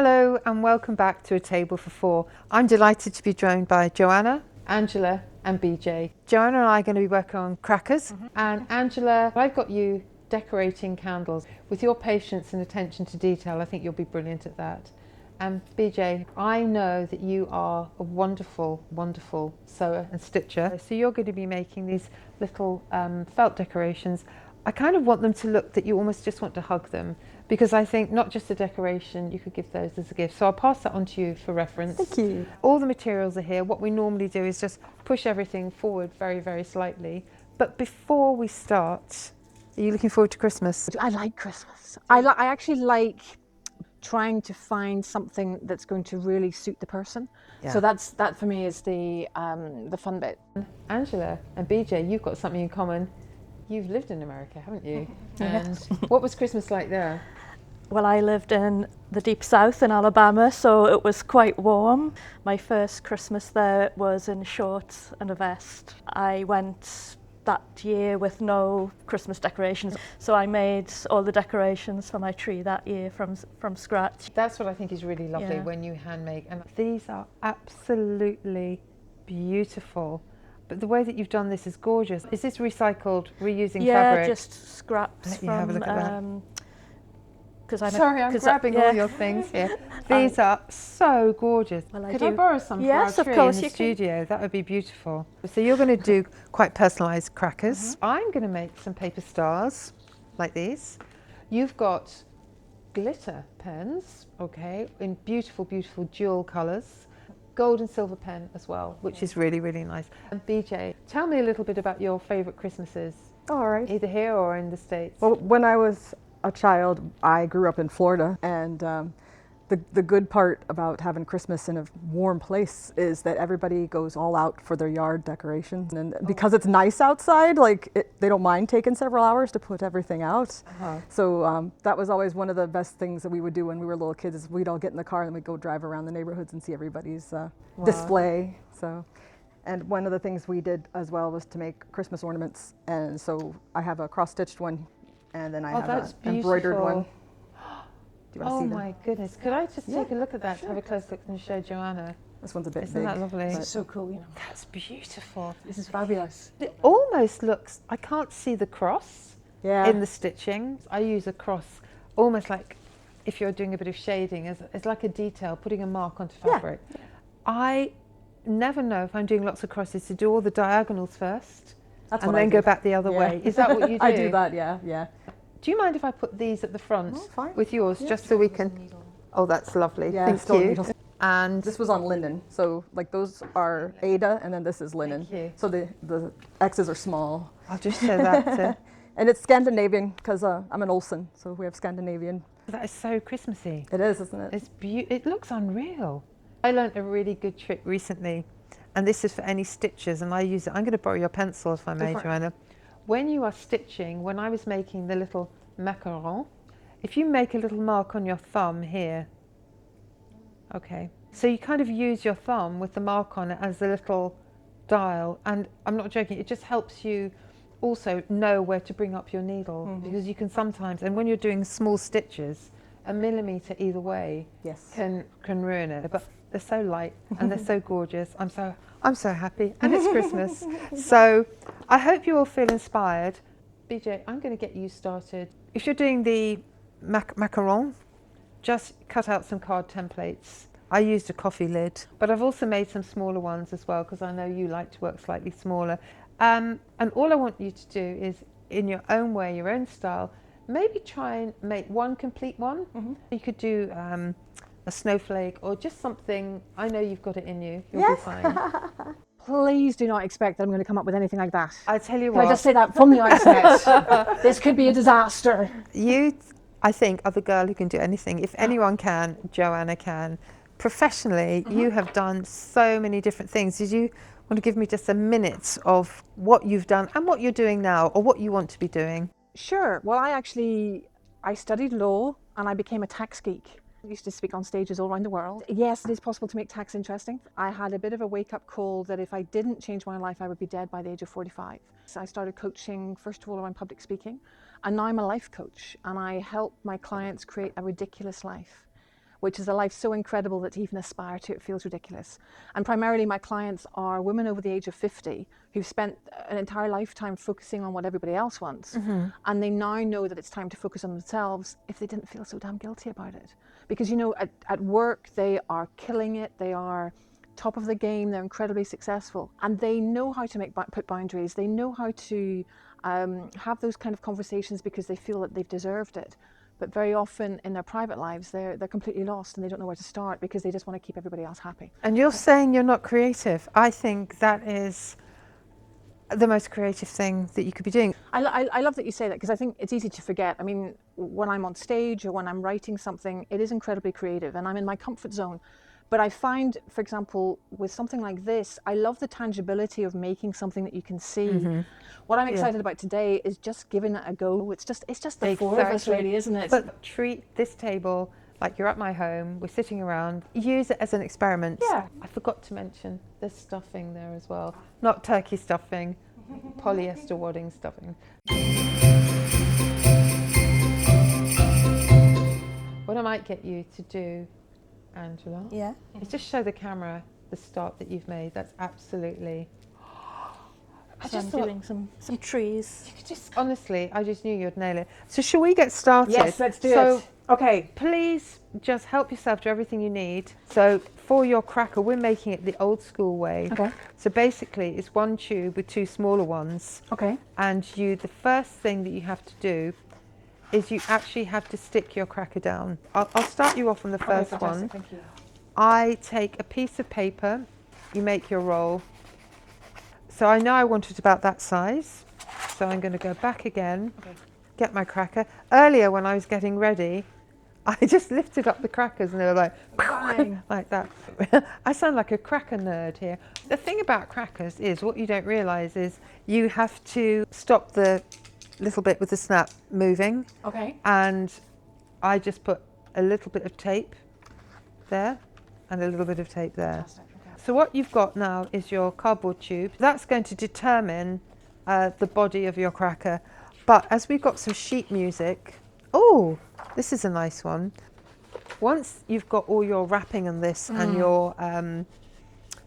Hello and welcome back to A Table for Four. I'm delighted to be joined by Joanna, Angela and BJ. Joanna and I are going to be working on crackers, and Angela, I've got you decorating candles. With your patience and attention to detail, I think you'll be brilliant at that. And BJ, I know that you are a wonderful, wonderful sewer and stitcher. So you're going to be making these little felt decorations. I kind of want them to look that you almost just want to hug them, because I think not just a decoration, you could give those as a gift. So I'll pass that on to you for reference. Thank you. All the materials are here. What we normally do is just push everything forward very, very slightly. But before we start, are you looking forward to Christmas? I like Christmas. I actually like trying to find something that's going to really suit the person. Yeah. So that for me is the fun bit. Angela and BJ, you've got something in common. You've lived in America, haven't you? Yes. And what was Christmas like there? Well, I lived in the deep south in Alabama, so it was quite warm. My first Christmas there was in shorts and a vest. I went that year with no Christmas decorations, so I made all the decorations for my tree that year from scratch. That's what I think is really lovely, Yeah. when you hand make, and these are absolutely beautiful. But the way that you've done this is gorgeous. Is this recycled, reusing fabric? Yeah, just scraps Let me have a look at that. Because Sorry, I'm grabbing all your things here. These are so gorgeous. Well, I Could I do. borrow some Yes, for of our tree course in the you can. studio? That would be beautiful. So you're going to do quite personalised crackers. I'm going to make some paper stars like these. You've got glitter pens, okay, in beautiful, beautiful dual colours. Gold and silver pen as well, which is really, really nice. And BJ, tell me a little bit about your favourite Christmases, All right. either here or in the States. Well, when I was a child, I grew up in Florida, and the good part about having Christmas in a warm place is that everybody goes all out for their yard decorations, and because it's nice outside, they don't mind taking several hours to put everything out. So that was always one of the best things that we would do when we were little kids. Is we'd all get in the car and we'd go drive around the neighborhoods and see everybody's display. So. And one of the things we did as well was to make Christmas ornaments, and so I have a cross-stitched one, and then I have that's an embroidered beautiful. one. Do you want to Oh see them? my goodness. Could I just take a look at that, have a close look and show Joanna? This one's a bit Isn't big. that lovely? This is so cool, you know. That's beautiful. This is fabulous. It almost looks, I can't see the cross Yeah. in the stitching. I use a cross almost like if you're doing a bit of shading, as like a detail, putting a mark onto fabric. I never know if I'm doing lots of crosses to do all the diagonals first That's and what I then do. go back the other Yeah. way. Is that what you do? I do that, yeah. Do you mind if I put these at the front Oh, fine. with yours, just so we can... Oh, that's lovely. Yeah, Thank still you. needles. And This was on linen, so like those are Ada, and then this is linen. Thank you. So the X's are small. I'll just show that. And it's Scandinavian because I'm an Olsen, so we have Scandinavian. That is so Christmassy. It is, isn't it? It's it looks unreal. I learnt a really good trick recently, and this is for any stitchers, and I use it. I'm going to borrow your pencil if I may, for it. Joanna. When you are stitching, when I was making the little macaron, if you make a little mark on your thumb here, okay, so you kind of use your thumb with the mark on it as a little dial, and I'm not joking, it just helps you also know where to bring up your needle, because you can sometimes, and when you're doing small stitches, a millimetre either way Yes. can ruin it. But they're so light and they're so gorgeous. I'm so happy, and it's Christmas. So I hope you all feel inspired. BJ, I'm going to get you started. If you're doing the macaron, just cut out some card templates. I used a coffee lid, but I've also made some smaller ones as well, because I know you like to work slightly smaller. And all I want you to do is, in your own way, your own style, maybe try and make one complete one. You could do a snowflake or just something. I know you've got it in you. You'll be fine. Please do not expect that I'm going to come up with anything like that. I tell you Can I what, just say that from the outset? This could be a disaster. you, I think, are the girl who can do anything. If anyone can, Joanna can. Professionally, you have done so many different things. Did you want to give me just a minute of what you've done and what you're doing now, or what you want to be doing? Sure. Well, I studied law and I became a tax geek. I used to speak on stages all around the world. Yes, it is possible to make tax interesting. I had a bit of a wake-up call that if I didn't change my life, I would be dead by the age of 45. So I started coaching, first of all, around public speaking, and now I'm a life coach, and I help my clients create a ridiculous life which is a life so incredible that to even aspire to it feels ridiculous. And primarily my clients are women over the age of 50 who've spent an entire lifetime focusing on what everybody else wants. And they now know that it's time to focus on themselves if they didn't feel so damn guilty about it. Because, you know, at work, they are killing it. They are top of the game. They're incredibly successful. And they know how to put boundaries. They know how to have those kind of conversations because they feel that they've deserved it. But very often in their private lives, they're completely lost and they don't know where to start because they just want to keep everybody else happy. And you're saying you're not creative. I think that is the most creative thing that you could be doing. I love that you say that because I think it's easy to forget. I mean, when I'm on stage or when I'm writing something, it is incredibly creative and I'm in my comfort zone. But I find, for example, with something like this, I love the tangibility of making something that you can see. What I'm excited about today is just giving it a go. It's just the four of us, really, isn't it? But treat this table like you're at my home, we're sitting around, use it as an experiment. Yeah. I forgot to mention there's stuffing there as well. Not turkey stuffing, polyester wadding stuffing. What I might get you to do, Angela, is just show the camera the start that you've made. That's absolutely... So I'm doing some trees. Honestly, I just knew you'd nail it. So shall we get started? Yes, let's do it. Okay. Please just help yourself to everything you need. So for your cracker, we're making it the old school way. Okay. So basically it's one tube with two smaller ones. Okay. And the first thing that you have to do is you actually have to stick your cracker down. I'll start you off on the first one. Thank you. I take a piece of paper, you make your roll. So I know I want it about that size. So I'm going to go back again, get my cracker. Earlier when I was getting ready, I just lifted up the crackers and they were like, Bang. like that. I sound like a cracker nerd here. The thing about crackers is what you don't realise is you have to stop the little bit with the snap moving. Okay. And I just put a little bit of tape there and a little bit of tape there. Fantastic. Okay. So what you've got now is your cardboard tube. That's going to determine the body of your cracker. But as we've got some sheet music, oh, this is a nice one. Once you've got all your wrapping on this and your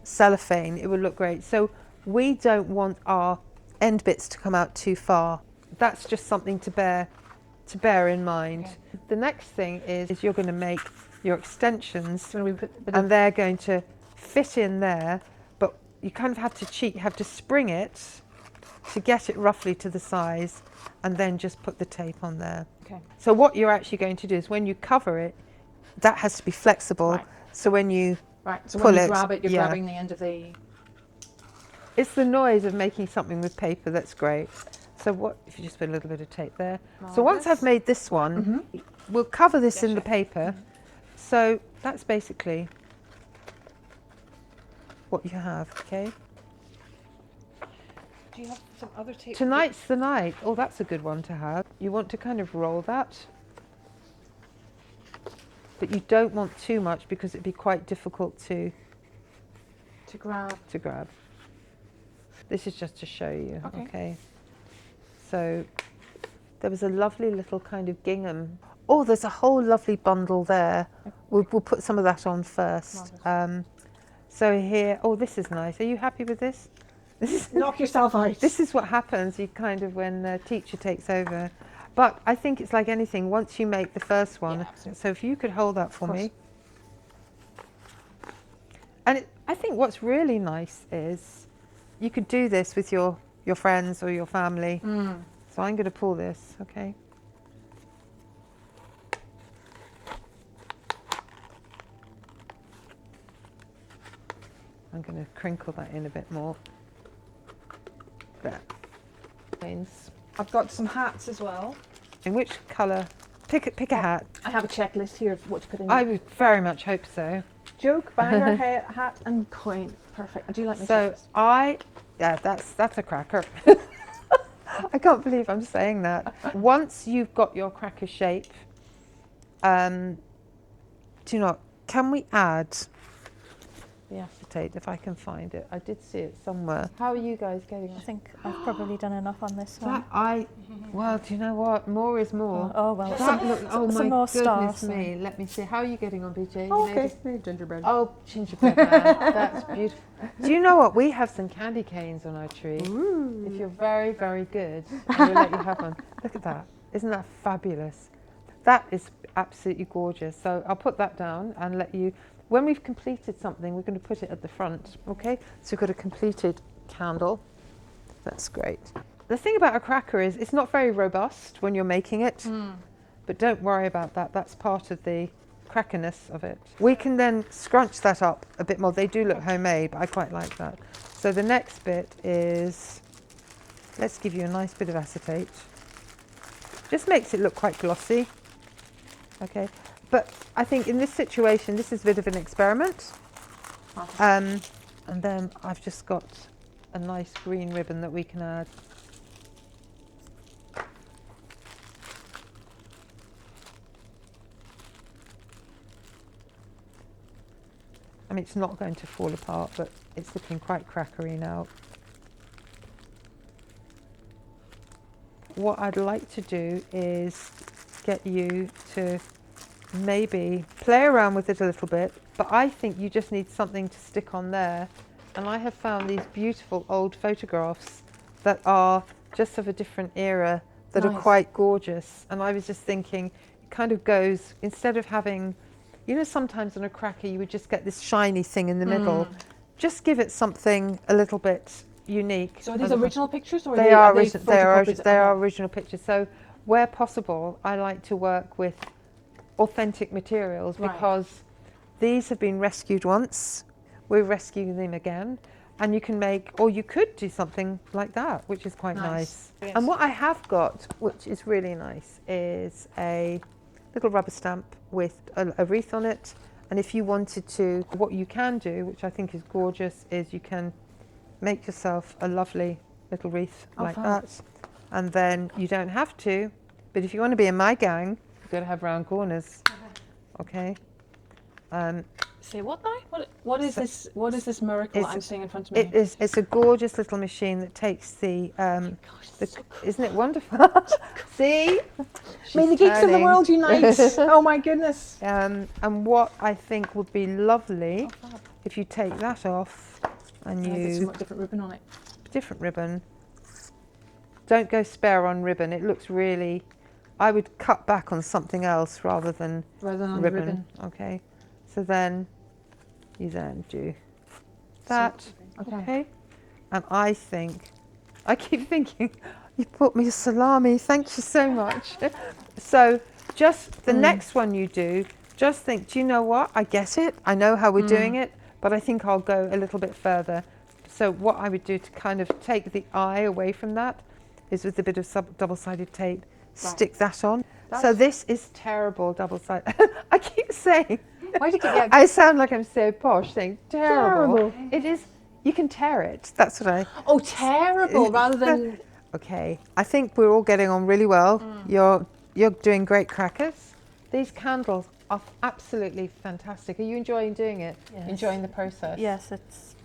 cellophane, it will look great. So we don't want our end bits to come out too far. That's just something to bear in mind. Okay. The next thing is you're going to make your extensions, and they're going to fit in there, but you kind of have to cheat. You have to spring it to get it roughly to the size, and then just put the tape on there. Okay. So what you're actually going to do is when you cover it, that has to be flexible. Right. So when you so pull when you it, grab it, you're grabbing the end of the... It's the noise of making something with paper that's great. So what if you just put a little bit of tape there? So once I've made this one, we'll cover this in the paper. So that's basically what you have, okay? Do you have some other tape? Tonight's the night. Oh, that's a good one to have. You want to kind of roll that, but you don't want too much because it'd be quite difficult to grab. This is just to show you, okay? So there was a lovely little kind of gingham. Oh, there's a whole lovely bundle there. We'll put some of that on first. So here, oh, this is nice. Are you happy with this? Knock yourself out. This is what happens. You kind of when the teacher takes over. But I think it's like anything. Once you make the first one, so if you could hold that for me. And I think what's really nice is you could do this with your friends or your family. So I'm going to pull this, okay? I'm going to crinkle that in a bit more. There. I've got some hats as well. In which colour? Pick a hat. I have a checklist here of what to put in. I would very much hope so. Joke, banger, hat and coin. Perfect. Do you like my checklist? That's a cracker. I can't believe I'm saying that. Once you've got your cracker shape, can we add acetate if I can find it. I did see it somewhere. How are you guys getting I on? think I've probably done enough on this one. Well, do you know what? More is more. Oh well, Oh my some more goodness stars. me. Let me see. How are you getting on, BJ? Oh, You made okay. it? Made gingerbread. Oh, gingerbread man. That's beautiful. Do you know what? We have some candy canes on our tree. Ooh. If you're very, very good, I will let you have one. Look at that. Isn't that fabulous? That is absolutely gorgeous. So I'll put that down and let you, when we've completed something, we're going to put it at the front, okay? So we've got a completed candle. That's great. The thing about a cracker is it's not very robust when you're making it, but don't worry about that. That's part of the crackerness of it. We can then scrunch that up a bit more. They do look homemade, but I quite like that. So the next bit is, let's give you a nice bit of acetate. Just makes it look quite glossy. Okay, but I think in this situation, this is a bit of an experiment. And then I've just got a nice green ribbon that we can add. I mean, it's not going to fall apart, but it's looking quite crackery now. What I'd like to do is get you to maybe play around with it a little bit, but I think you just need something to stick on there. And I have found these beautiful old photographs that are just of a different era that are quite gorgeous. And I was just thinking, it kind of goes, instead of having, you know, sometimes on a cracker you would just get this shiny thing in the middle. Just give it something a little bit unique. So are these original pictures, or they are photocopies? original pictures. So where possible, I like to work with authentic materials because these have been rescued once. We're rescuing them again, and you can make, or you could do something like that, which is quite nice. Yes. And what I have got, which is really nice, is a little rubber stamp with a wreath on it. And if you wanted to, what you can do, which I think is gorgeous, is you can make yourself a lovely little wreath like that. And then you don't have to, but if you want to be in my gang, you've got to have round corners. Okay. Say what now? What is this? What is this miracle I'm seeing in front of me? It's a gorgeous little machine that takes the, isn't it wonderful? See? May the geeks of the world unite! Oh my goodness! And what I think would be lovely, if you take that off and There's you, some different ribbon on it. different ribbon. Don't go spare on ribbon. It looks really, I would cut back on something else rather than on ribbon. Okay. So then you then do that. Okay. And I think, I keep thinking, you bought me a salami. Thank you so much. So just the next one you do, just think, do you know what? I get it. I know how we're doing it, but I think I'll go a little bit further. So what I would do to kind of take the eye away from that is with a bit of double-sided tape, stick that on. So this is terrible double-sided. I keep saying, Why did you get? I sound like I'm so posh saying terrible. It is, you can tear it. That's what I. Oh, terrible! Rather than. Okay, I think we're all getting on really well. You're doing great crackers. These candles are absolutely fantastic. Are you enjoying doing it? Yes. Enjoying the process? Yes, it's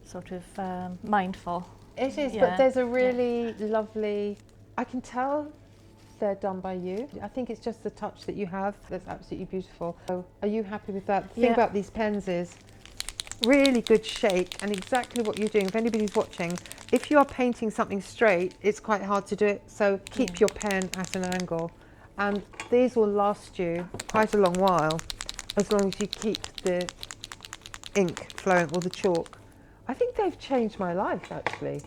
sort of mindful. It is, Yeah. but there's a really lovely, I can tell they're done by you. I think it's just the touch that you have that's absolutely beautiful. So are you happy with that? The thing about these pens is really good shape and exactly what you're doing. If anybody's watching, if you are painting something straight, it's quite hard to do it. So keep your pen at an angle. And these will last you quite a long while, as long as you keep the ink flowing or the chalk. I think they've changed my life, actually,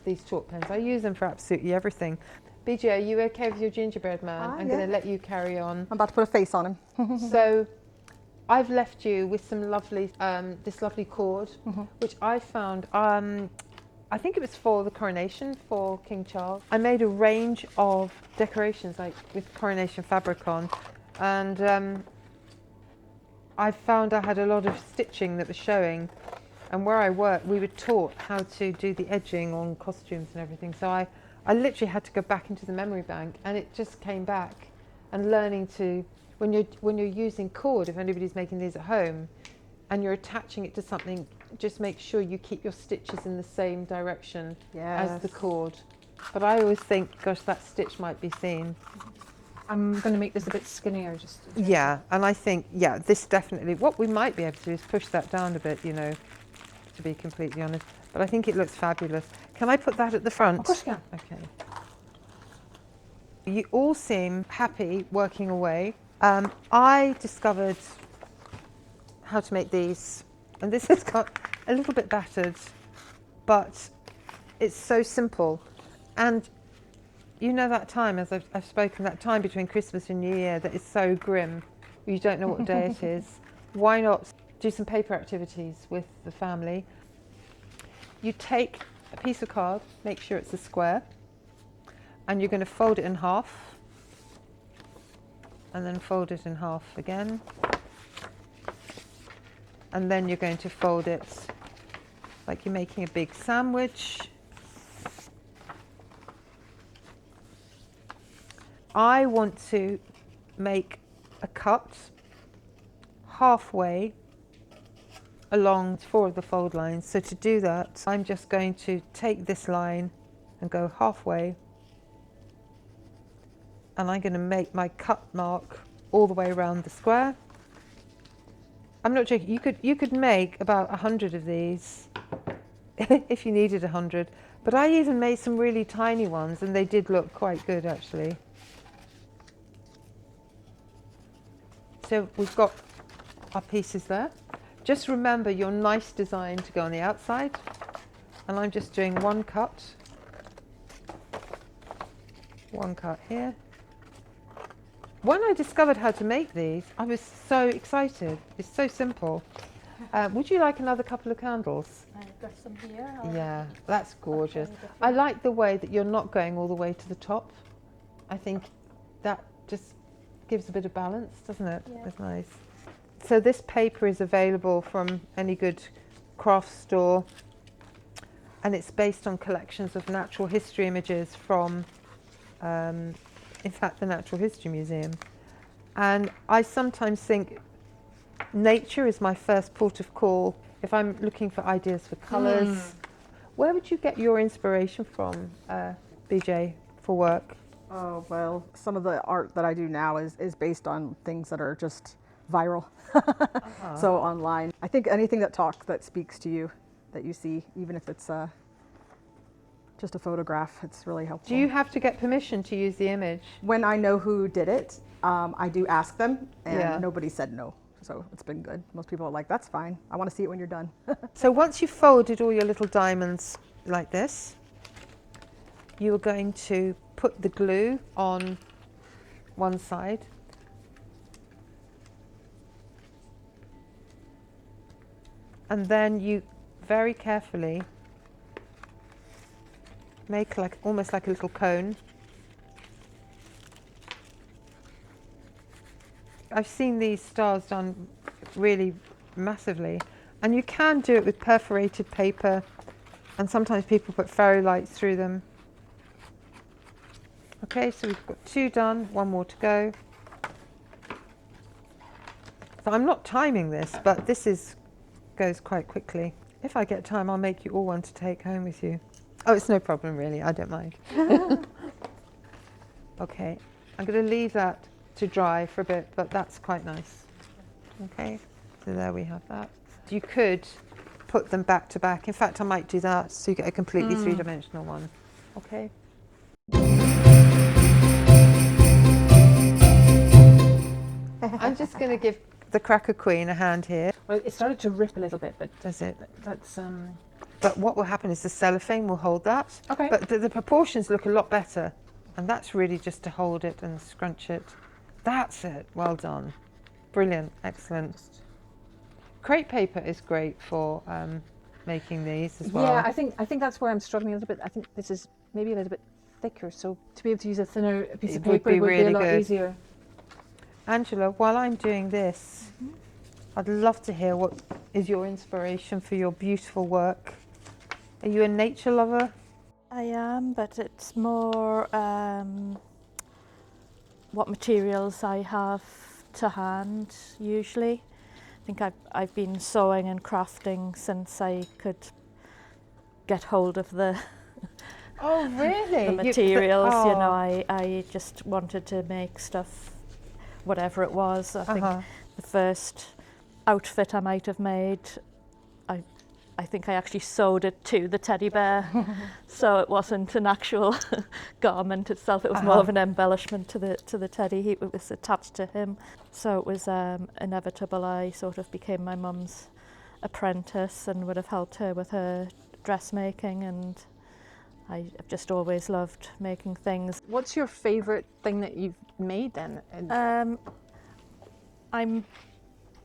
these chalk pens. I use them for absolutely everything. BJ, are you okay with your gingerbread man? I'm going to let you carry on. I'm about to put a face on him. So I've left you with some lovely, this lovely cord, which I found, I think it was for the coronation for King Charles. I made a range of decorations, like with coronation fabric on, and I found I had a lot of stitching that was showing. And where I work, we were taught how to do the edging on costumes and everything. So I literally had to go back into the memory bank, and it just came back. And learning to, when you're using cord, if anybody's making these at home, and you're attaching it to something, just make sure you keep your stitches in the same direction Yes. as the cord. But I always think, gosh, that stitch might be seen. I'm going to make this a bit skinnier. Just Yeah, and I think, yeah, this definitely, what we might be able to do is push that down a bit, you know, to be completely honest. But I think it looks fabulous. Can I put that at the front? Of course you can. Okay. You all seem happy working away. I discovered how to make these, and this has got a little bit battered, but it's so simple. And you know that time, as I've spoken, that time between Christmas and New Year that is so grim, you don't know what day it is. Why not do some paper activities with the family? You take a piece of card, make sure it's a square, and you're going to fold it in half, and then fold it in half again, and then you're going to fold it like you're making a big sandwich. I want to make a cut halfway along 4 of the fold lines. So to do that, I'm just going to take this line and go halfway, and I'm going to make my cut mark all the way around the square. I'm not joking, you could make about 100 of these if you needed 100, but I even made some really tiny ones and they did look quite good actually. So we've got our pieces there. Just remember your nice design to go on the outside, and I'm just doing one cut here. When I discovered how to make these, I was so excited. It's so simple. Would you like another couple of candles? I've got some here. Yeah, that's gorgeous. I like the way that you're not going all the way to the top. I think that just gives a bit of balance, doesn't it? Yeah. It's nice. So this paper is available from any good craft store, and it's based on collections of natural history images from, in fact, the Natural History Museum. And I sometimes think nature is my first port of call if I'm looking for ideas for colours. Where would you get your inspiration from, BJ, for work? Oh, well, some of the art that I do now is based on things that are just viral. So online. I think anything that speaks to you, that you see, even if it's just a photograph, it's really helpful. Do you have to get permission to use the image? When I know who did it, I do ask them, and Yeah. nobody said no. So it's been good. Most people are like, that's fine. I want to see it when you're done. So once you've folded all your little diamonds like this, you're going to put the glue on one side. And then you very carefully make almost like a little cone. I've seen these stars done really massively, and you can do it with perforated paper, and sometimes people put fairy lights through them. Okay, so we've got 2 done, 1 more to go. So I'm not timing this, but this goes quite quickly. If I get time, I'll make you all one to take home with you. Oh, it's no problem really, I don't mind. Okay, I'm going to leave that to dry for a bit, but that's quite nice. Okay, so there we have that. You could put them back to back. In fact, I might do that so you get a completely 3-dimensional one. Okay. I'm just going to give the Cracker Queen a hand here. Well, it started to rip a little bit, but Does it? that's But what will happen is the cellophane will hold that. okay. But the proportions look a lot better. And that's really just to hold it and scrunch it. That's it. Well done. Brilliant. Excellent. Crepe paper is great for making these as well. Yeah, I think that's where I'm struggling a little bit. I think this is maybe a little bit thicker, so to be able to use a thinner piece of It would paper be would be really a lot good. easier. Angela, while I'm doing this, I'd love to hear what is your inspiration for your beautiful work. Are you a nature lover? I am, but it's more what materials I have to hand usually. think I've been sewing and crafting since I could get hold of the Oh, really? the materials. You Oh. know, I just wanted to make stuff, whatever it was. I think the first outfit I might have made, I think I actually sewed it to the teddy bear, so it wasn't an actual garment itself. It was more of an embellishment to the teddy. It was attached to him, so it was inevitable. I sort of became my mum's apprentice and would have helped her with her dressmaking, and I've just always loved making things. What's your favourite thing that you've made then?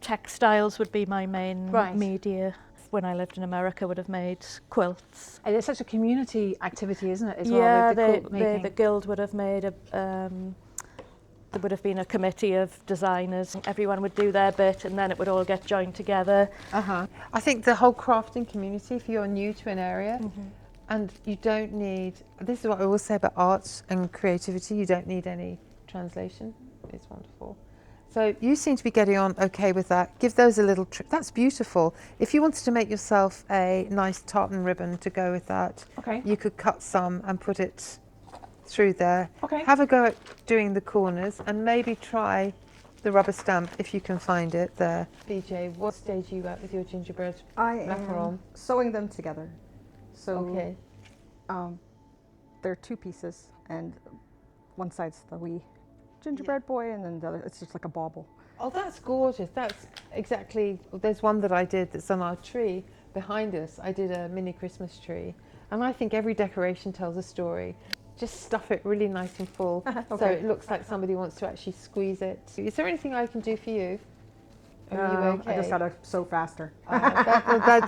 Textiles would be my main Right. media. When I lived in America, would have made quilts. And it's such a community activity, isn't it, as well? Yeah, the quilt making. the guild would have made there would have been a committee of designers. Everyone would do their bit, and then it would all get joined together. I think the whole crafting community, if you're new to an area, and you don't need, this is what I always say about arts and creativity, you don't need any translation. It's wonderful. So you seem to be getting on okay with that. Give those a little that's beautiful. If you wanted to make yourself a nice tartan ribbon to go with that, Okay. you could cut some and put it through there. Okay. Have a go at doing the corners and maybe try the rubber stamp if you can find it there. BJ, what stage are you at with your gingerbread? I Macaron. am sewing them together. So Okay. they're two pieces, and one side's the wee gingerbread boy, and then the other, it's just like a bauble. Oh, that's gorgeous. That's exactly, there's one that I did that's on our tree behind us. I did a mini Christmas tree, and I think every decoration tells a story. Just stuff it really nice and full, so it looks like somebody wants to actually squeeze it. Is there anything I can do for you? Are you okay? I just gotta sew faster.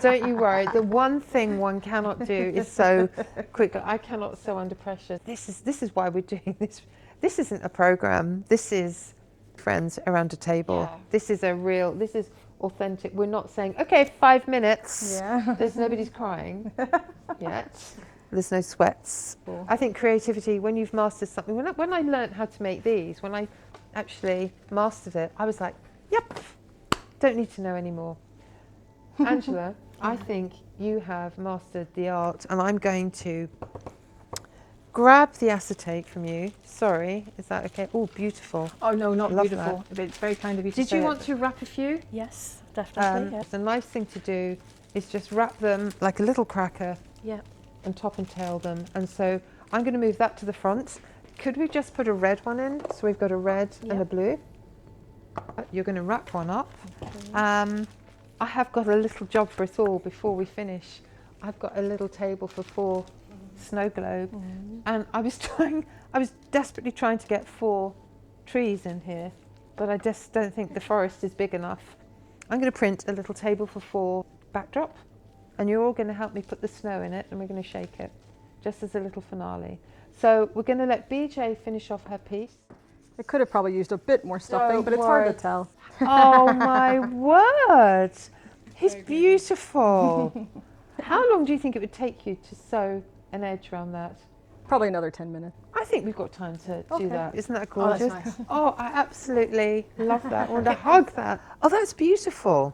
Don't you worry. The one thing one cannot do is sew quick. I cannot sew under pressure. This is why we're doing this. This isn't a program. This is friends around a table. Yeah. This is authentic. We're not saying, okay, 5 minutes. Yeah. There's nobody's crying yet. There's no sweats. Cool. I think creativity, when you've mastered something, when I learned how to make these, when I actually mastered it, I was like, yep, don't need to know anymore. Angela, I think you have mastered the art, and I'm going to grab the acetate from you. Sorry, is that okay? Oh, beautiful. Oh no, not Love beautiful. But it's very kind of you to Did say you it. want to wrap a few? Yes, definitely. The nice thing to do is just wrap them like a little cracker Yeah. and top and tail them. And so I'm going to move that to the front. Could we just put a red one in? So we've got a red and a Yep. blue. You're going to wrap one up. I have got a little job for us all before we finish. I've got a little table for 4 snow globes, and I was desperately trying to get 4 trees in here, but I just don't think the forest is big enough. I'm going to print a little table for 4 backdrop, and you're all going to help me put the snow in it, and we're going to shake it, just as a little finale. So we're going to let BJ finish off her piece. I could have probably used a bit more stuffing, Don't but it's hard worry. to tell. Oh my word! He's beautiful. How long do you think it would take you to sew an edge around that? Probably another 10 minutes. I think we've got time to Okay. do that. Isn't that Oh, that's gorgeous? nice. Oh, I absolutely love that. I want to hug that. Oh, that's beautiful.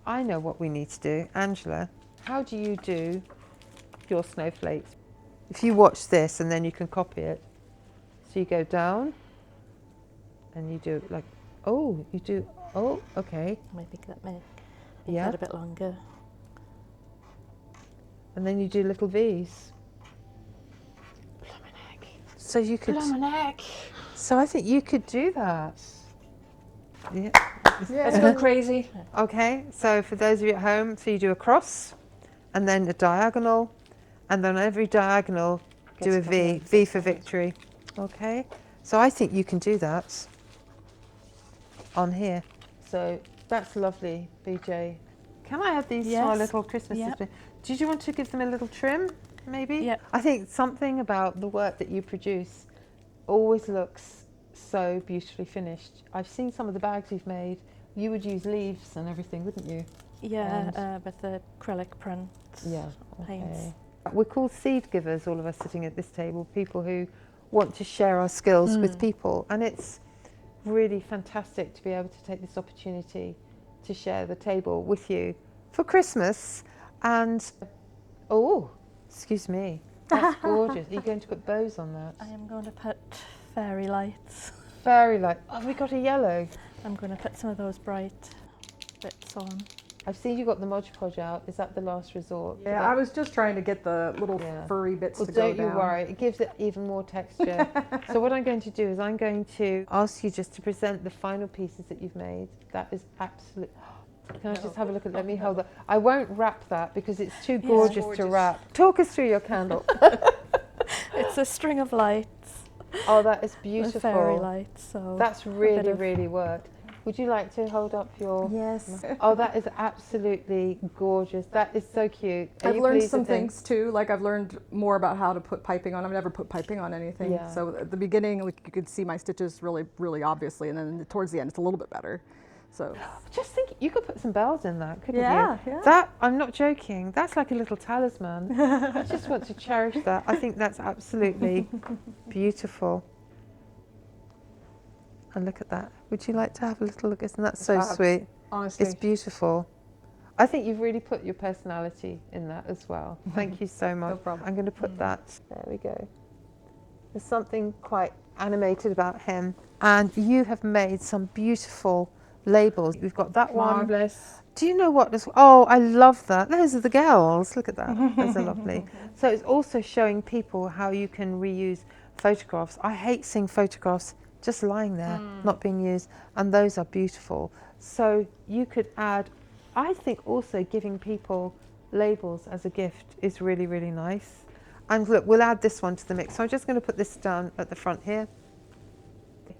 I know what we need to do. Angela, how do you do your snowflakes? If you watch this and then you can copy it. So you go down and you do it like, oh, you do, oh, okay. Maybe that make Yeah. that a bit longer. And then you do little V's. So you could, so I think you could do that. Yeah. Let's go crazy. Okay, so for those of you at home, so you do a cross and then a diagonal, and then on every diagonal do a V, V for victory. Okay, so I think you can do that on here. So that's lovely, BJ. Can I have these to our Yes. little Christmas Yep. display? Did you want to give them a little trim, maybe? Yep. I think something about the work that you produce always looks so beautifully finished. I've seen some of the bags you've made. You would use leaves and everything, wouldn't you? Yeah, with the acrylic print. Yeah. Paints. Okay. We're called seed givers, all of us sitting at this table, people who want to share our skills with people. And it's really fantastic to be able to take this opportunity to share the table with you for Christmas. And, oh, excuse me, that's gorgeous. Are you going to put bows on that? I am going to put fairy lights. Fairy light. Oh, have we got a yellow? I'm going to put some of those bright bits on. I've seen you got the Mod Podge out. Is that the last resort? Yeah, I was just trying to get the little Yeah. furry bits Well, to go don't you down. worry, it gives it even more texture. So what I'm going to do is I'm going to ask you just to present the final pieces that you've made. That is absolute. Can I just have a look at? Let me hold that. I won't wrap that because it's too gorgeous to wrap. Talk us through your candle. It's a string of lights. Oh, that is With beautiful. fairy lights. So That's a bit really, of- really worked. Would you like to hold up your? Yes. Oh, that is absolutely gorgeous. That is so cute. Are I've you learned pleased some with it? things too. Like I've learned more about how to put piping on. I've never put piping on anything. Yeah. So at the beginning, like, you could see my stitches really, really obviously, and then towards the end, it's a little bit better. So Just think, you could put some bells in that, couldn't Yeah, you? yeah. That, I'm not joking, that's like a little talisman. I just want to cherish that. I think that's absolutely beautiful. And look at that. Would you like to have a little look? Isn't that so Fab. sweet? Honestly. It's beautiful. I think you've really put your personality in that as well. Thank you so much. No problem. I'm going to put that. There we go. There's something quite animated about him. And you have made some beautiful labels. We've got that one. Marvellous. Do you know what? Oh, I love that. Those are the girls. Look at that. Those are lovely. So it's also showing people how you can reuse photographs. I hate seeing photographs just lying there, not being used. And those are beautiful. So you could add, I think also giving people labels as a gift is really, really nice. And look, we'll add this one to the mix. So I'm just going to put this down at the front here.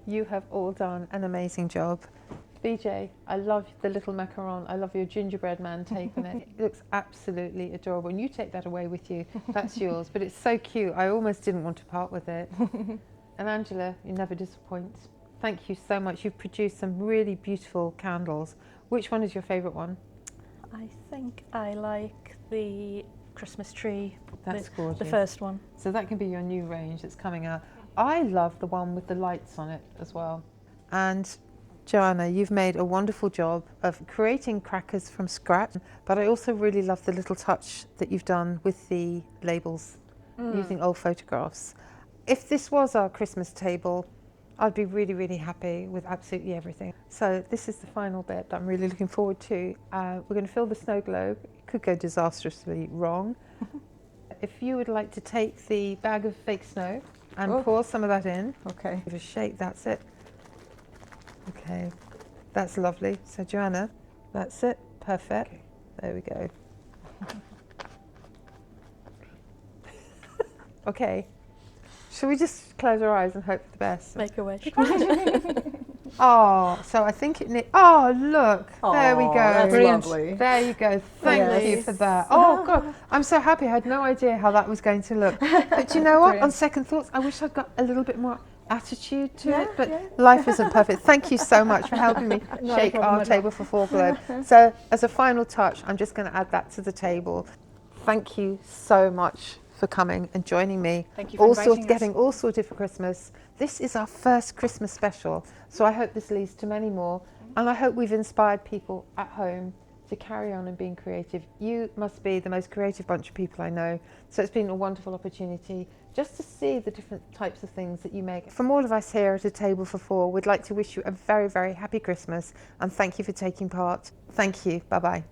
You have all done an amazing job. BJ, I love the little macaron. I love your gingerbread man take on it. It looks absolutely adorable. And you take that away with you. That's yours. But it's so cute. I almost didn't want to part with it. And Angela, you never disappoint. Thank you so much. You've produced some really beautiful candles. Which one is your favourite one? I think I like the Christmas tree. That's the gorgeous. first one. So that can be your new range that's coming out. I love the one with the lights on it as well. And Joanna, you've made a wonderful job of creating crackers from scratch, but I also really love the little touch that you've done with the labels using old photographs. If this was our Christmas table, I'd be really, really happy with absolutely everything. So this is the final bit that I'm really looking forward to. We're going to fill the snow globe. It could go disastrously wrong. If you would like to take the bag of fake snow and pour some of that in. okay. Give it a shake, that's it. Okay, that's lovely. So Joanna, that's it, perfect. Okay. There we go. Okay, shall we just close our eyes and hope for the best? Make a wish. Oh, so I think it needs, oh look, there we go. That's Brilliant. lovely. There you go, thank you for that. Oh God, I'm so happy, I had no idea how that was going to look. But you know what, on second thoughts, I wish I'd got a little bit more attitude to it, but life isn't perfect. Thank you so much for helping me shake our table for four globe. So as a final touch, I'm just going to add that to the table. Thank you so much for coming and joining me. Thank you for inviting us. Getting all sorted for Christmas. This is our first Christmas special, so I hope this leads to many more, and I hope we've inspired people at home to carry on and being creative. You must be the most creative bunch of people I know, so it's been a wonderful opportunity just to see the different types of things that you make. From all of us here at A Table for Four, we'd like to wish you a very, very happy Christmas and thank you for taking part. Thank you. Bye-bye.